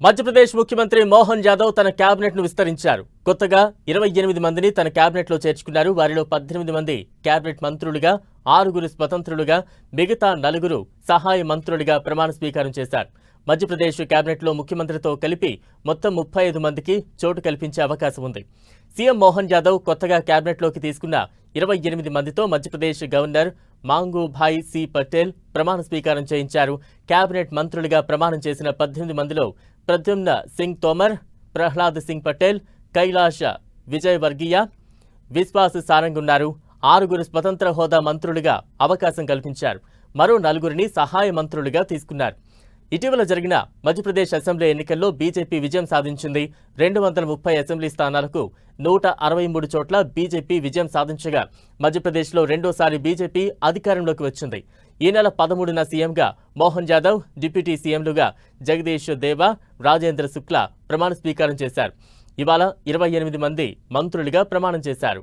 మధ్యప్రదేశ్ ముఖ్యమంత్రి మోహన్ యాదవ్ తన కేబినెట్ ను విస్తరించారు. కొత్తగా 28 మందిని తన కేబినెట్ లో చేర్చుకున్నారు. వారిలో 18 మంది కేబినెట్ మంత్రులుగా, 6 స్వతంత్రులుగా, మిగతా 4 సహాయ మంత్రులుగా ప్రమాణ స్వీకారం చేశారు. మధ్యప్రదేశ్ కేబినెట్ లో ముఖ్యమంత్రితో కలిపి మొత్తం 35 మందికి చోటు కల్పించే అవకాశం ఉంది. సీఎం మోహన్ యాదవ్ కొత్తగా కేబినెట్ లోకి తీసుకున్న 28 మందితో మధ్యప్రదేశ్ గవర్నర్ మాంగూభాయ్ సి పటేల్ ప్రమాణ స్వీకారం చేయించారు. కేబినెట్ మంత్రులుగా ప్రమాణం చేసిన 18 మందిలో ప్రద్యుమ్న సింగ్ తోమర్, ప్రహ్లాద్ సింగ్ పటేల్, కైలాష్ విజయవర్గీయ, విశ్వాస్ సారంగ్ ఉన్నారు. 6 స్వతంత్ర హోదా మంత్రులుగా అవకాశం కల్పించారు. మరో 4 సహాయ మంత్రులుగా తీసుకున్నారు. ఇటీవల జరిగిన మధ్యప్రదేశ్ అసెంబ్లీ ఎన్నికల్లో బీజేపీ విజయం సాధించింది. 230 అసెంబ్లీ స్థానాలకు 163 చోట్ల బీజేపీ విజయం సాధించగా మధ్యప్రదేశ్లో రెండోసారి బీజేపీ అధికారంలోకి వచ్చింది. ఈ నెల 13న సీఎంగా మోహన్ యాదవ్, డిప్యూటీ సీఎంలుగా జగదీష్ దేవా, రాజేంద్ర శుక్లా ప్రమాణ స్వీకారం చేశారు. ఇవాళ 28 మంది మంత్రులుగా ప్రమాణం చేశారు.